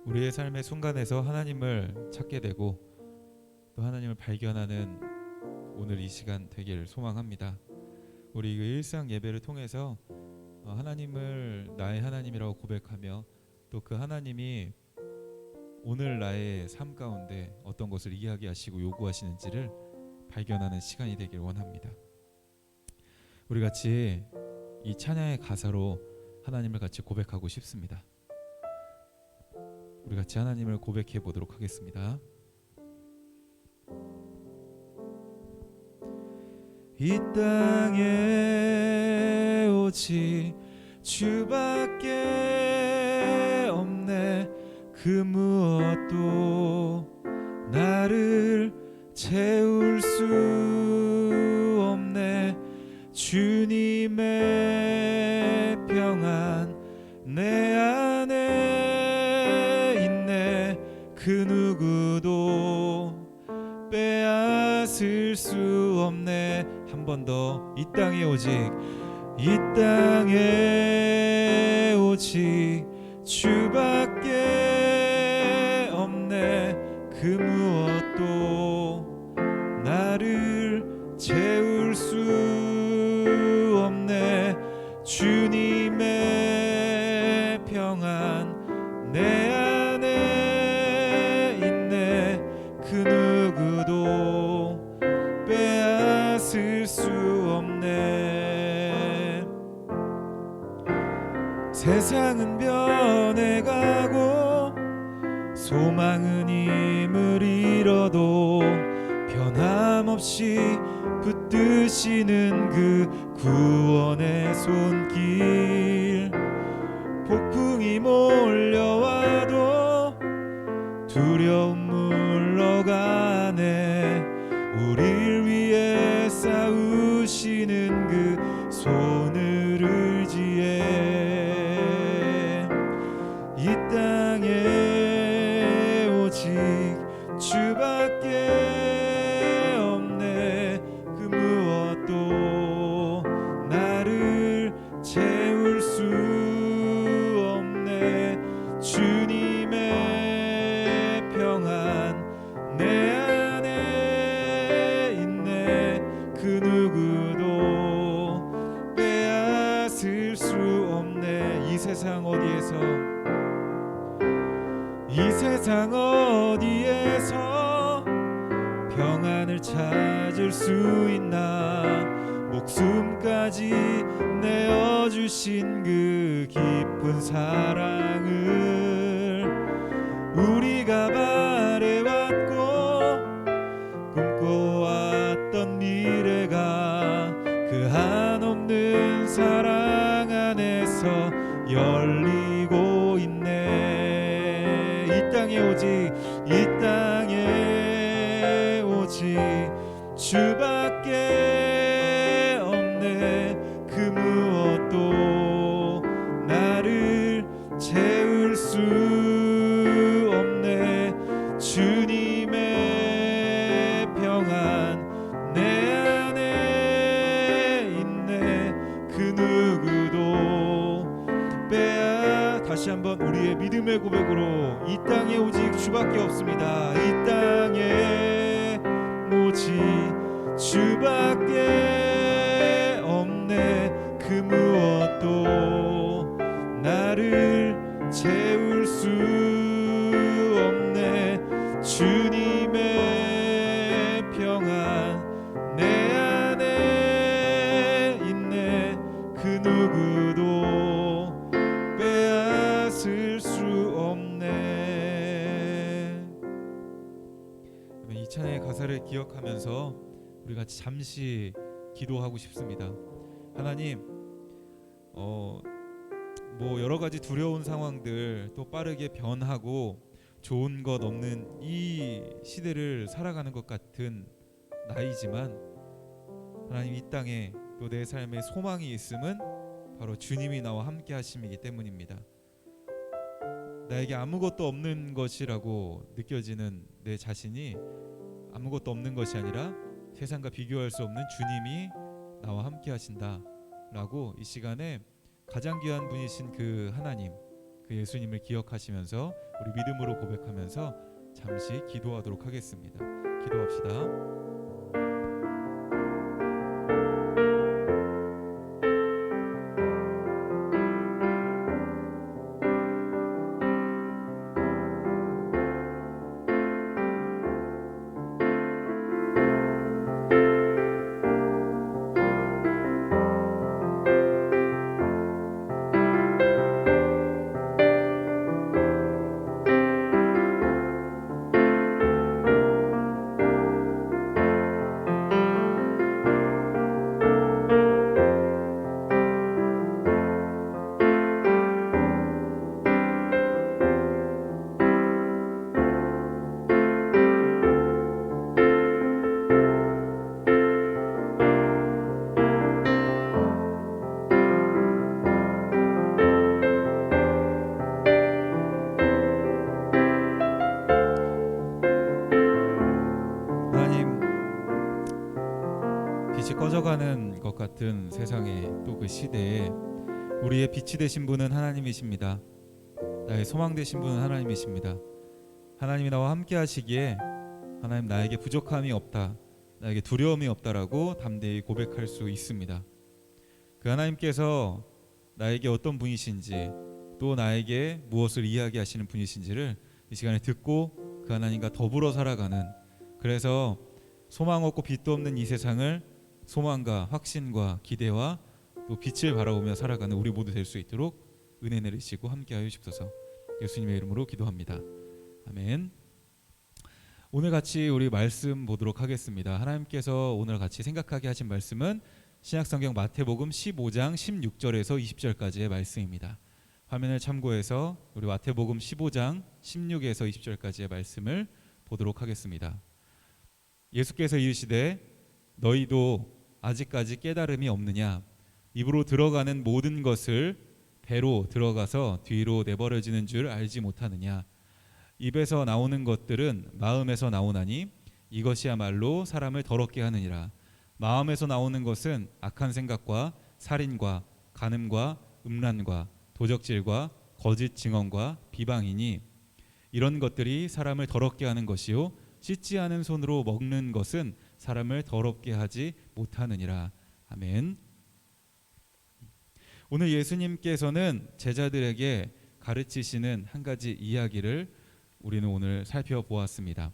우리의 삶의 순간에서 하나님을 찾게 되고 또 하나님을 발견하는 오늘 이 시간 되길 소망합니다. 우리 그 일상 예배를 통해서 하나님을 나의 하나님이라고 고백하며 또 그 하나님이 오늘 나의 삶 가운데 어떤 것을 이야기하시고 요구하시는지를 발견하는 시간이 되길 원합니다. 우리 같이 이 찬양의 가사로 하나님을 같이 고백하고 싶습니다. 우리 같이 하나님을 고백해 보도록 하겠습니다. 이 땅에 오직 주밖에 없네. 그 무엇도 나를 채울 수 없네. 주님의 평안 내 안에 있네. 그 누구도 빼앗을 수 없네. 한 번 더. 이 땅에 오직 주밖에 없네. 그 무엇도 나를 채울 수 없네. 주님의 평안 내 안에 있네. 그 누구도 빼앗을 수 없네. 세상은 변해가고 소망은 힘을 잃어도 변함없이 붙드시는 그 구원의 손길. 폭풍이 몰려와도 두려움 물러가네. 우릴 위해 싸우시는 그 손을 의지해. 이 땅에 오직 주밖에 없네. 그 무엇도 나를 채울 수 없네. 주님의 평안 내 안에 있네. 그 누구도 빼앗을 수 없네. 이 세상 어디에서 평안을 찾을 수 있나. 목숨까지 내어주신 그 깊은 사랑을 우리가 바래왔고 꿈꿔왔던 미래가 그 한없는 사랑 안에서 열리고 있네. 이 땅에 오직 주밖에 없네. 그 무엇도 나를 채울 수 없네. 주님의 평안 내 안에 있네. 그 누구도 다시 한번 우리의 믿음의 고백으로 이 땅에 오직 주밖에 없습니다. 이 땅에 오직 주밖에 없네. 그 무엇도 나를 채울 수 없네. 주님의 평안 내 안에 있네. 그 누구도 빼앗을 수 없네. 이 찬양의 가사를 기억하면서 우리 같이 잠시 기도하고 싶습니다. 하나님, 뭐 여러 가지 두려운 상황들 또 빠르게 변하고 좋은 것 없는 이 시대를 살아가는 것 같은 나이지만 하나님, 이 땅에 또 내 삶에 소망이 있음은 바로 주님이 나와 함께 하심이기 때문입니다. 나에게 아무것도 없는 것이라고 느껴지는 내 자신이 아무것도 없는 것이 아니라 세상과 비교할 수 없는 주님이 나와 함께 하신다라고 이 시간에 가장 귀한 분이신 그 하나님, 그 예수님을 기억하시면서 우리 믿음으로 고백하면서 잠시 기도하도록 하겠습니다. 기도합시다. 하나님, 빛이 꺼져가는 것 같은 세상에 또 그 시대에 우리의 빛이 되신 분은 하나님이십니다. 나의 소망 되신 분은 하나님이십니다. 하나님이 나와 함께 하시기에 하나님, 나에게 부족함이 없다, 나에게 두려움이 없다라고 담대히 고백할 수 있습니다. 그 하나님께서 나에게 어떤 분이신지, 또 나에게 무엇을 이야기하시는 분이신지를 이 시간에 듣고 그 하나님과 더불어 살아가는, 그래서 소망 없고 빛도 없는 이 세상을 소망과 확신과 기대와 또 빛을 바라보며 살아가는 우리 모두 될 수 있도록 은혜 내리시고 함께하여 주옵소서. 예수님의 이름으로 기도합니다. 아멘. 오늘 같이 우리 말씀 보도록 하겠습니다. 하나님께서 오늘 같이 생각하게 하신 말씀은 신약성경 마태복음 15장 16절에서 20절까지의 말씀입니다. 화면을 참고해서 우리 마태복음 15장 16에서 20절까지의 말씀을 보도록 하겠습니다. 예수께서 이르시되 너희도 아직까지 깨달음이 없느냐? 입으로 들어가는 모든 것을 배로 들어가서 뒤로 내버려지는 줄 알지 못하느냐? 입에서 나오는 것들은 마음에서 나오나니 이것이야말로 사람을 더럽게 하느니라. 마음에서 나오는 것은 악한 생각과 살인과 간음과 음란과 도적질과 거짓 증언과 비방이니 이런 것들이 사람을 더럽게 하는 것이요 씻지 않은 손으로 먹는 것은 사람을 더럽게 하지 못하느니라. 아멘. 오늘 예수님께서는 제자들에게 가르치시는 한 가지 이야기를 우리는 오늘 살펴보았습니다.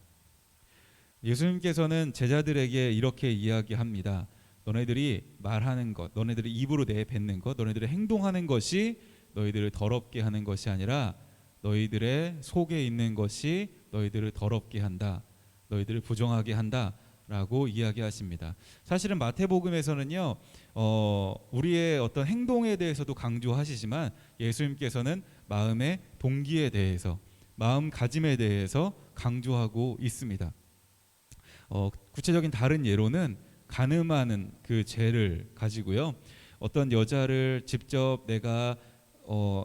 예수님께서는 제자들에게 이렇게 이야기합니다. 너네들이 말하는 것, 너네들이 입으로 내뱉는 것, 너네들이 행동하는 것이 너희들을 더럽게 하는 것이 아니라 너희들의 속에 있는 것이 너희들을 더럽게 한다, 너희들을 부정하게 한다 라고 이야기하십니다. 사실은 마태복음에서는요 우리의 어떤 행동에 대해서도 강조하시지만 예수님께서는 마음의 동기에 대해서, 마음가짐에 대해서 강조하고 있습니다. 구체적인 다른 예로는 간음하는 그 죄를 가지고요, 어떤 여자를 직접 내가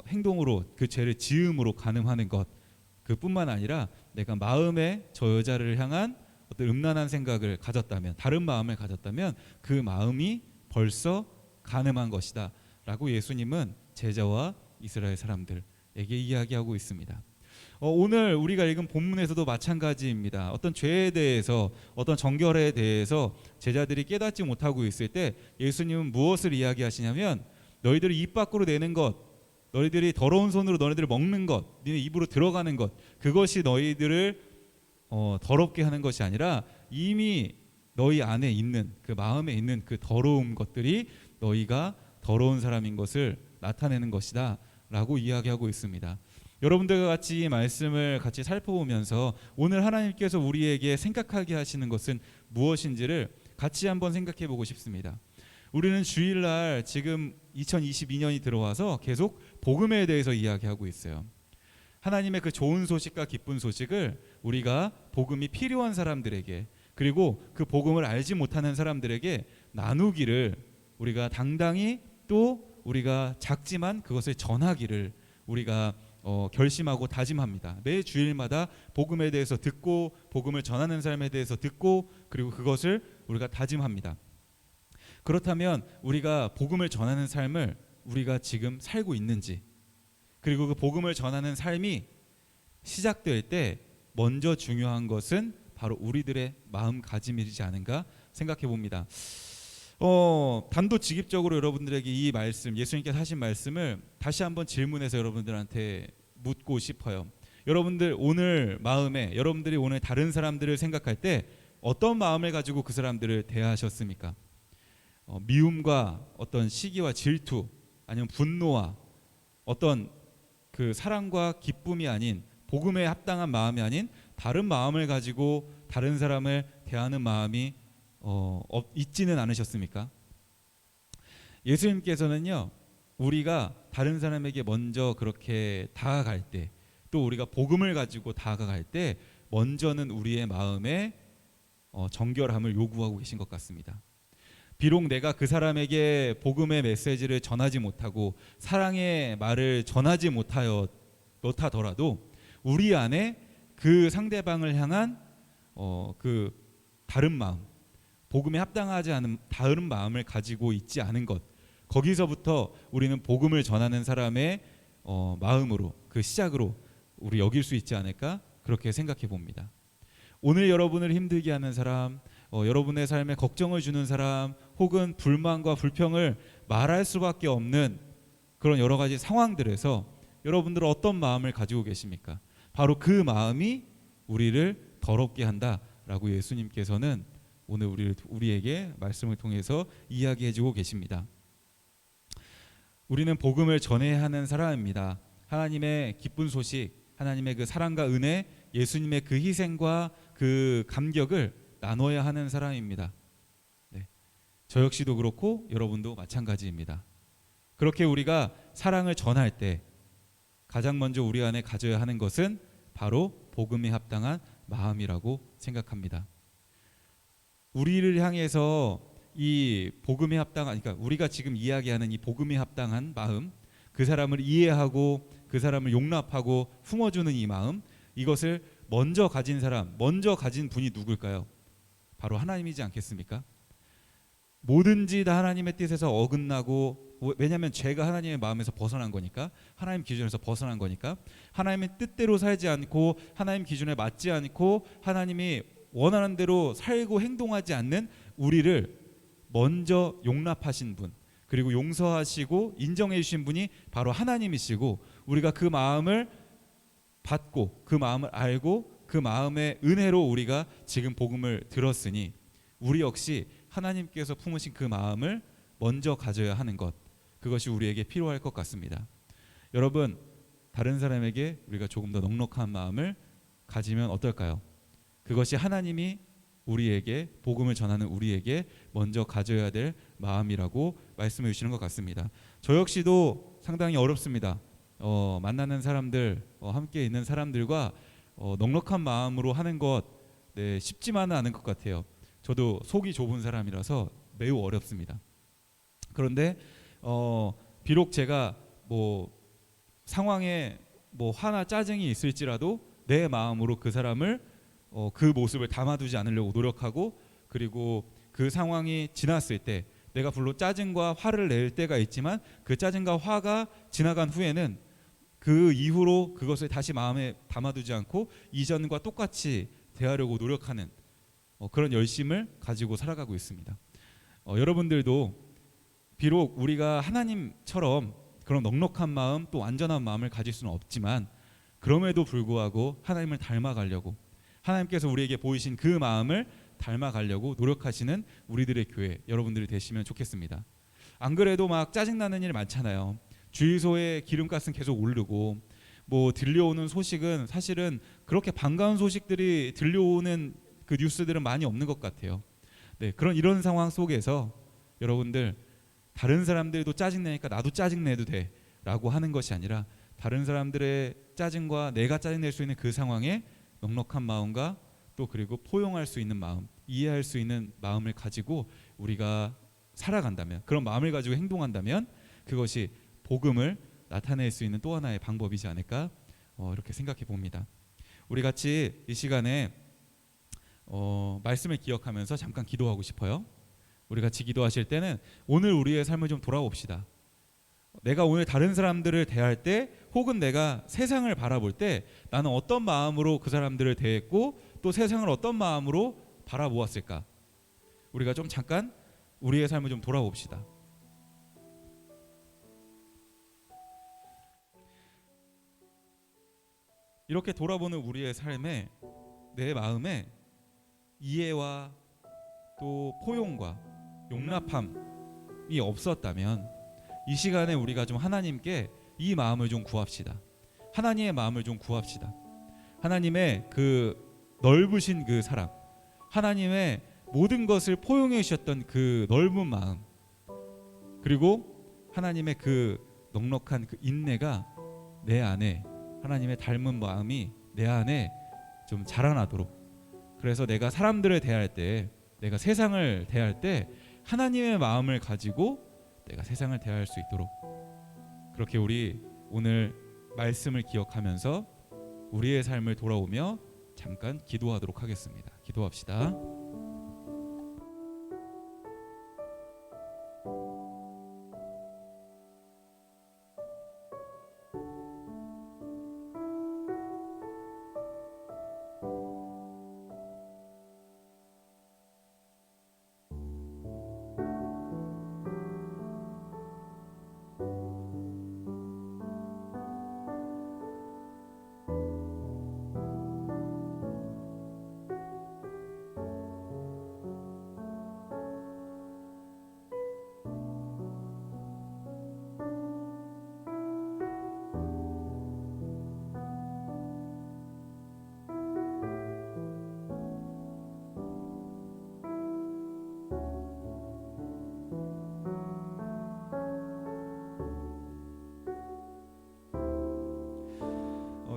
행동으로 그 죄를 지음으로 간음하는 것, 그뿐만 아니라 내가 마음에 저 여자를 향한 어떤 음란한 생각을 가졌다면, 다른 마음을 가졌다면 그 마음이 벌써 간음한 것이다 라고 예수님은 제자와 이스라엘 사람들에게 이야기하고 있습니다. 오늘 우리가 읽은 본문에서도 마찬가지입니다. 어떤 죄에 대해서, 어떤 정결에 대해서 제자들이 깨닫지 못하고 있을 때 예수님은 무엇을 이야기하시냐면, 너희들이 입 밖으로 내는 것, 너희들이 더러운 손으로 너희들을 먹는 것, 너희 입으로 들어가는 것, 그것이 너희들을 더럽게 하는 것이 아니라 이미 너희 안에 있는, 그 마음에 있는 그 더러운 것들이 너희가 더러운 사람인 것을 나타내는 것이다 라고 이야기하고 있습니다. 여러분들과 같이 이 말씀을 같이 살펴보면서 오늘 하나님께서 우리에게 생각하게 하시는 것은 무엇인지를 같이 한번 생각해 보고 싶습니다. 우리는 주일날 지금 2022년이 들어와서 계속 복음에 대해서 이야기하고 있어요. 하나님의 그 좋은 소식과 기쁜 소식을 우리가 복음이 필요한 사람들에게, 그리고 그 복음을 알지 못하는 사람들에게 나누기를 우리가 당당히, 또 우리가 작지만 그것을 전하기를 우리가 결심하고 다짐합니다. 매 주일마다 복음에 대해서 듣고, 복음을 전하는 삶에 대해서 듣고, 그리고 그것을 우리가 다짐합니다. 그렇다면 우리가 복음을 전하는 삶을 우리가 지금 살고 있는지, 그리고 그 복음을 전하는 삶이 시작될 때 먼저 중요한 것은 바로 우리들의 마음가짐이지 않은가 생각해 봅니다. 단도직입적으로 여러분들에게 이 말씀, 예수님께서 하신 말씀을 다시 한번 질문해서 여러분들한테 묻고 싶어요. 여러분들 오늘 마음에, 여러분들이 오늘 다른 사람들을 생각할 때 어떤 마음을 가지고 그 사람들을 대하셨습니까? 미움과 어떤 시기와 질투, 아니면 분노와 어떤 그 사랑과 기쁨이 아닌, 복음에 합당한 마음이 아닌 다른 마음을 가지고 다른 사람을 대하는 마음이 있지는 않으셨습니까? 예수님께서는요, 우리가 다른 사람에게 먼저 그렇게 다가갈 때, 또 우리가 복음을 가지고 다가갈 때 먼저는 우리의 마음에 정결함을 요구하고 계신 것 같습니다. 비록 내가 그 사람에게 복음의 메시지를 전하지 못하고 사랑의 말을 전하지 못하더라도 우리 안에 그 상대방을 향한 그 다른 마음, 복음에 합당하지 않은 다른 마음을 가지고 있지 않은 것, 거기서부터 우리는 복음을 전하는 사람의 마음으로, 그 시작으로 우리 여길 수 있지 않을까, 그렇게 생각해 봅니다. 오늘 여러분을 힘들게 하는 사람, 여러분의 삶에 걱정을 주는 사람, 혹은 불만과 불평을 말할 수밖에 없는 그런 여러 가지 상황들에서 여러분들은 어떤 마음을 가지고 계십니까? 바로 그 마음이 우리를 더럽게 한다라고 예수님께서는 오늘 우리에게 말씀을 통해서 이야기해주고 계십니다. 우리는 복음을 전해야 하는 사람입니다. 하나님의 기쁜 소식, 하나님의 그 사랑과 은혜, 예수님의 그 희생과 그 감격을 나눠야 하는 사람입니다. 네. 저 역시도 그렇고 여러분도 마찬가지입니다. 그렇게 우리가 사랑을 전할 때 가장 먼저 우리 안에 가져야 하는 것은 바로 복음에 합당한 마음이라고 생각합니다. 우리를 향해서 이 복음에 합당한, 그러니까 우리가 지금 이야기하는 이 복음에 합당한 마음, 그 사람을 이해하고 그 사람을 용납하고 품어주는 이 마음, 이것을 먼저 가진 사람, 먼저 가진 분이 누굴까요? 바로 하나님이지 않겠습니까? 뭐든지 다 하나님의 뜻에서 어긋나고, 왜냐하면 죄가 하나님의 마음에서 벗어난 거니까, 하나님 기준에서 벗어난 거니까, 하나님의 뜻대로 살지 않고 하나님 기준에 맞지 않고 하나님이 원하는 대로 살고 행동하지 않는 우리를 먼저 용납하신 분, 그리고 용서하시고 인정해 주신 분이 바로 하나님이시고, 우리가 그 마음을 받고 그 마음을 알고 그 마음의 은혜로 우리가 지금 복음을 들었으니 우리 역시 하나님께서 품으신 그 마음을 먼저 가져야 하는 것, 그것이 우리에게 필요할 것 같습니다. 여러분, 다른 사람에게 우리가 조금 더 넉넉한 마음을 가지면 어떨까요? 그것이 하나님이 우리에게, 복음을 전하는 우리에게 먼저 가져야 될 마음이라고 말씀해 주시는 것 같습니다. 저 역시도 상당히 어렵습니다. 만나는 사람들, 함께 있는 사람들과 넉넉한 마음으로 하는 것, 네, 쉽지만은 않은 것 같아요. 저도 속이 좁은 사람이라서 매우 어렵습니다. 그런데 비록 제가 상황에 화나 짜증이 있을지라도 내 마음으로 그 사람을 그 모습을 담아두지 않으려고 노력하고, 그리고 그 상황이 지났을 때 내가 물론 짜증과 화를 낼 때가 있지만 그 짜증과 화가 지나간 후에는 그 이후로 그것을 다시 마음에 담아두지 않고 이전과 똑같이 대하려고 노력하는 그런 열심을 가지고 살아가고 있습니다. 여러분들도 비록 우리가 하나님처럼 그런 넉넉한 마음, 또 완전한 마음을 가질 수는 없지만, 그럼에도 불구하고 하나님을 닮아가려고, 하나님께서 우리에게 보이신 그 마음을 닮아가려고 노력하시는 우리들의 교회 여러분들이 되시면 좋겠습니다. 안 그래도 막 짜증나는 일 많잖아요. 주유소에 기름값은 계속 오르고, 들려오는 소식은 사실은 그렇게 반가운 소식들이 들려오는 그 뉴스들은 많이 없는 것 같아요. 네, 이런 상황 속에서 여러분들, 다른 사람들도 짜증내니까 나도 짜증내도 돼 라고 하는 것이 아니라, 다른 사람들의 짜증과 내가 짜증낼 수 있는 그 상황에 넉넉한 마음과 또 그리고 포용할 수 있는 마음, 이해할 수 있는 마음을 가지고 우리가 살아간다면, 그런 마음을 가지고 행동한다면 그것이 복음을 나타낼 수 있는 또 하나의 방법이지 않을까, 이렇게 생각해 봅니다. 우리 같이 이 시간에 말씀을 기억하면서 잠깐 기도하고 싶어요. 우리 같이 기도하실 때는 오늘 우리의 삶을 좀 돌아봅시다. 내가 오늘 다른 사람들을 대할 때 혹은 내가 세상을 바라볼 때 나는 어떤 마음으로 그 사람들을 대했고 또 세상을 어떤 마음으로 바라보았을까? 우리가 좀 잠깐 우리의 삶을 좀 돌아봅시다. 이렇게 돌아보는 우리의 삶에 내 마음에 이해와 또 포용과 용납함이 없었다면 이 시간에 우리가 좀 하나님께 이 마음을 좀 구합시다. 하나님의 마음을 좀 구합시다. 하나님의 그 넓으신 그 사랑, 하나님의 모든 것을 포용해 주셨던 그 넓은 마음, 그리고 하나님의 그 넉넉한 그 인내가 내 안에, 하나님의 닮은 마음이 내 안에 좀 자라나도록, 그래서 내가 사람들을 대할 때, 내가 세상을 대할 때 하나님의 마음을 가지고 내가 세상을 대할 수 있도록, 그렇게 우리 오늘 말씀을 기억하면서 우리의 삶을 돌아오며 잠깐 기도하도록 하겠습니다. 기도합시다.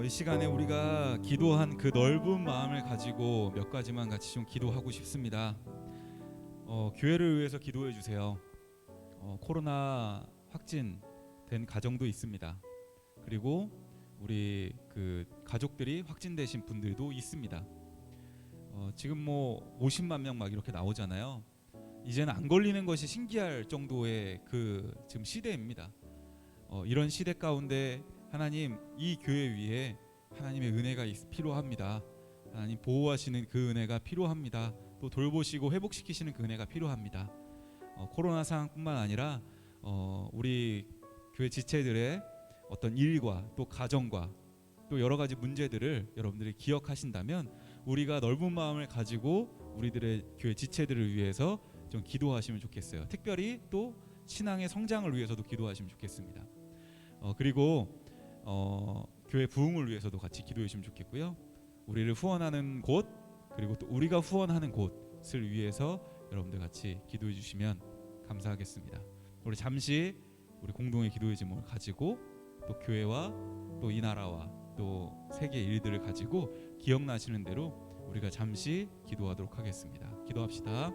이 시간에 우리가 기도한 그 넓은 마음을 가지고 몇 가지만 같이 좀 기도하고 싶습니다. 교회를 위해서 기도해 주세요. 코로나 확진된 가정도 있습니다. 그리고 우리 그 가족들이 확진되신 분들도 있습니다. 지금 뭐 50만 명 막 이렇게 나오잖아요. 이제는 안 걸리는 것이 신기할 정도의 그 지금 시대입니다. 이런 시대 가운데 하나님, 이 교회 위에 하나님의 은혜가 필요합니다. 하나님 보호하시는 그 은혜가 필요합니다. 또 돌보시고 회복시키시는 그 은혜가 필요합니다. 코로나 상황뿐만 아니라 우리 교회 지체들의 어떤 일과 또 가정과 또 여러 가지 문제들을 여러분들이 기억하신다면 우리가 넓은 마음을 가지고 우리들의 교회 지체들을 위해서 좀 기도하시면 좋겠어요. 특별히 또 신앙의 성장을 위해서도 기도하시면 좋겠습니다. 그리고 교회 부흥을 위해서도 같이 기도해 주시면 좋겠고요. 우리를 후원하는 곳, 그리고 또 우리가 후원하는 곳을 위해서 여러분들 같이 기도해 주시면 감사하겠습니다. 우리 잠시 우리 공동의 기도의 제목을 가지고 또 교회와 또 이 나라와 또 세계 일들을 가지고 기억나시는 대로 우리가 잠시 기도하도록 하겠습니다. 기도합시다.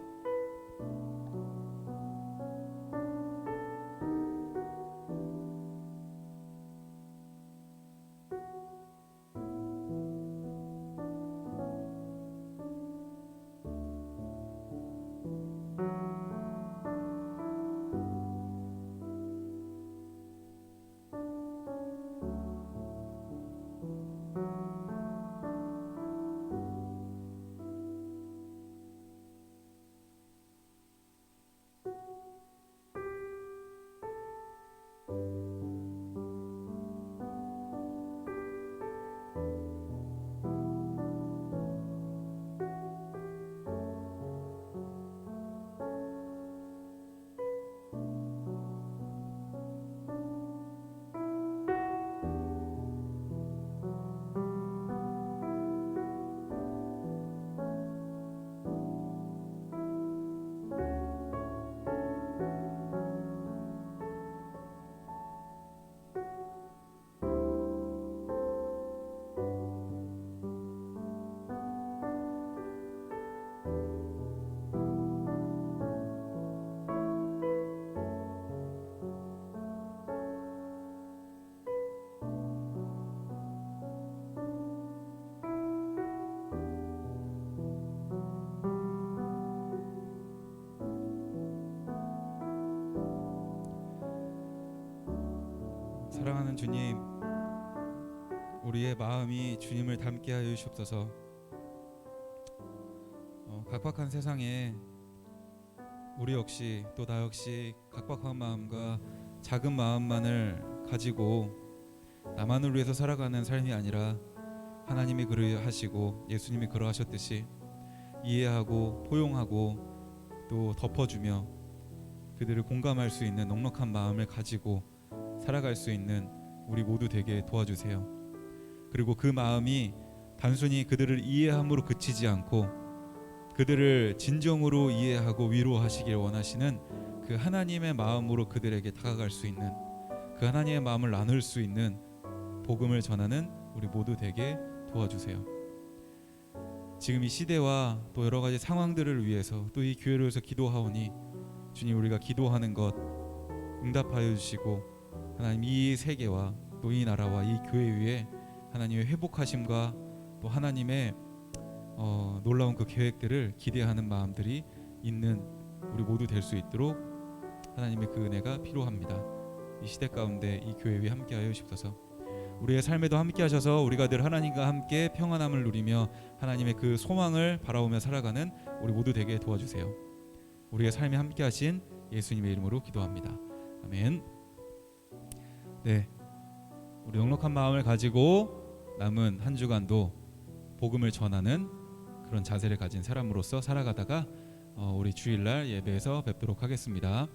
사랑하는 주님, 우리의 마음이 주님을 닮게 하여 주시옵소서. 각박한 세상에 우리 역시 또 나 역시 각박한 마음과 작은 마음만을 가지고 나만을 위해서 살아가는 삶이 아니라 하나님이 그러하시고 예수님이 그러하셨듯이 이해하고 포용하고 또 덮어주며 그들을 공감할 수 있는 넉넉한 마음을 가지고 살아갈 수 있는 우리 모두 되게 도와주세요. 그리고 그 마음이 단순히 그들을 이해함으로 그치지 않고 그들을 진정으로 이해하고 위로하시길 원하시는 그 하나님의 마음으로 그들에게 다가갈 수 있는, 그 하나님의 마음을 나눌 수 있는 복음을 전하는 우리 모두 되게 도와주세요. 지금 이 시대와 또 여러 가지 상황들을 위해서 또 이 교회를 위해서 기도하오니 주님, 우리가 기도하는 것 응답하여 주시고 하나님 이 세계와 또 이 나라와 이 교회 위에 하나님의 회복하심과 또 하나님의 놀라운 그 계획들을 기대하는 마음들이 있는 우리 모두 될 수 있도록 하나님의 그 은혜가 필요합니다. 이 시대 가운데 이 교회 위에 함께하여 주옵소서. 우리의 삶에도 함께하셔서 우리가 늘 하나님과 함께 평안함을 누리며 하나님의 그 소망을 바라보며 살아가는 우리 모두 되게 도와주세요. 우리의 삶에 함께하신 예수님의 이름으로 기도합니다. 아멘. 네, 우리 넉넉한 마음을 가지고 남은 한 주간도 복음을 전하는 그런 자세를 가진 사람으로서 살아가다가 우리 주일날 예배에서 뵙도록 하겠습니다.